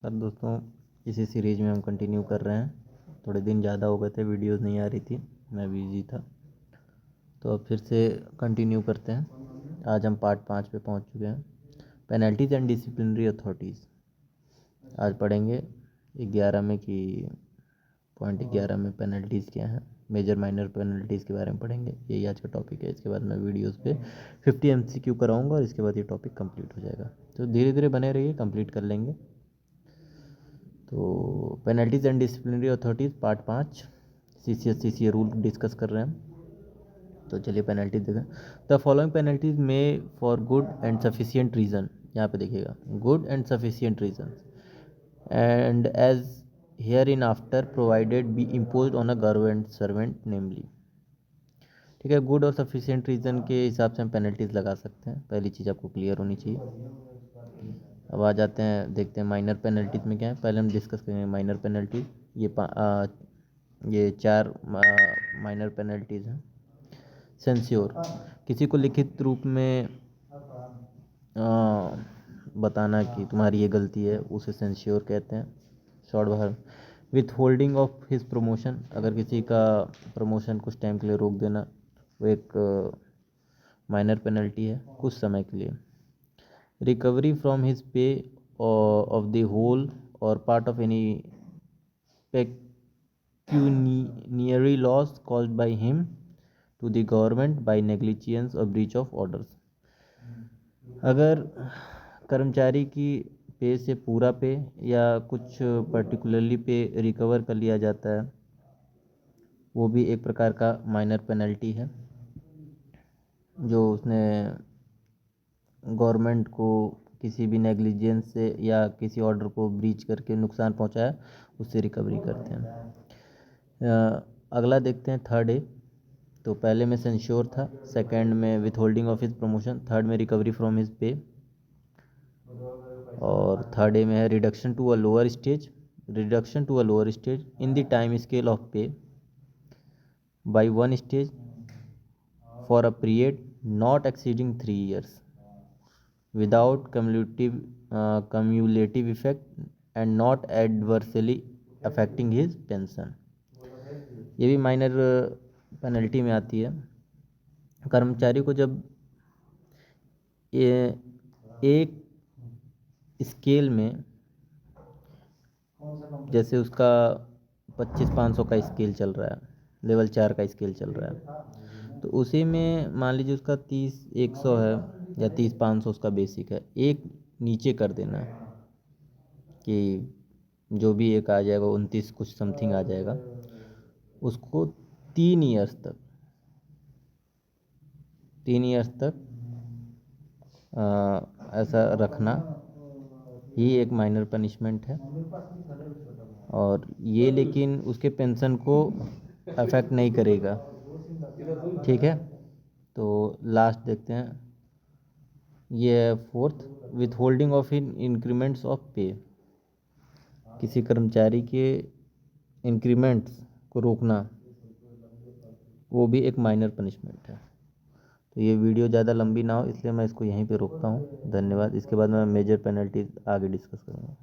Sir दोस्तों, इसी series में हम कंटिन्यू कर रहे हैं। थोड़े दिन ज़्यादा हो गए थे, वीडियोस नहीं आ रही थी, मैं बिज़ी था। तो अब फिर से कंटिन्यू करते हैं। आज हम पार्ट 5 पे पहुंच चुके हैं, पेनल्टीज़ एंड डिसिप्लिनरी अथॉरिटीज़। आज पढ़ेंगे 11 में कि पॉइंट 11 में पेनल्टीज़ क्या हैं, मेजर माइनर पेनल्टीज़ के बारे में पढ़ेंगे। यही आज का टॉपिक है। इसके बाद मैं वीडियोस पे 50 MCQ कराऊंगा और इसके बाद ये टॉपिक कंप्लीट हो जाएगा। तो धीरे धीरे बने रहिए, कंप्लीट कर लेंगे। तो penalties and disciplinary authorities part 5 CCA rule discuss कर रहे हैं। तो चलिए पेनल्टीज देखें। The following penalties may for good and sufficient reason, यहाँ पे देखिएगा, good and sufficient reason and as hereinafter provided be impose on a government servant namely. ठीक है, गुड और सफिशियंट रीज़न के हिसाब से हम पेनल्टीज़ लगा सकते हैं। पहली चीज़ आपको क्लियर होनी चाहिए। अब आ जाते हैं, देखते हैं माइनर पेनल्टीज में क्या है। पहले हम डिस्कस करेंगे माइनर पेनल्टी। ये 4 माइनर पेनल्टीज हैं। सेंश्योर, किसी को लिखित रूप में बताना कि तुम्हारी ये गलती है, उसे सेंश्योर कहते हैं। शॉर्ट बाहर with holding of his promotion, अगर किसी का प्रमोशन कुछ टाइम के लिए रोक देना, वो एक माइनर पेनल्टी है, कुछ समय के लिए। Recovery from his pay of the whole or part of any pecuniary loss caused by him to the government by negligence or breach of orders। अगर कर्मचारी की पे से पूरा पे या कुछ पर्टिकुलरली पे रिकवर कर लिया जाता है, वो भी एक प्रकार का माइनर पेनल्टी है। जो उसने गवर्नमेंट को किसी भी नेग्लिजेंस से या किसी ऑर्डर को ब्रीच करके नुकसान पहुंचाया, उससे रिकवरी करते हैं। अगला देखते हैं थर्ड ए। तो पहले में सेंश्योर था, सेकंड में withholding of his promotion, third में रिकवरी फ्रॉम हिज पे, और थर्ड ए में है reduction to a lower stage. Reduction to a lower stage in the time scale of pay by 1 stage for a period not exceeding 3 years without cumulative effect and not adversely affecting his pension। ये भी minor penalty में आती है। कर्मचारी को जब ये एक स्केल में, जैसे उसका 25-500 का स्केल चल रहा है, लेवल 4 का स्केल चल रहा है, तो उसी में मान लीजिए उसका 30-100 है या 30-500 उसका बेसिक है, एक नीचे कर देना कि जो भी एक आ जाएगा 29 कुछ समथिंग आ जाएगा, उसको 3 इयर्स तक ऐसा रखना ही एक माइनर पनिशमेंट है। और ये लेकिन उसके पेंशन को अफेक्ट नहीं करेगा। ठीक है, तो लास्ट देखते हैं, ये fourth, with holding of in increments of पे। किसी कर्मचारी के इंक्रीमेंट्स को रोकना, वो भी एक माइनर पनिशमेंट है। तो ये वीडियो ज़्यादा लंबी ना हो, इसलिए मैं इसको यहीं पे रोकता हूँ। धन्यवाद। इसके बाद मैं मेजर पेनल्टी आगे डिस्कस करूँगा।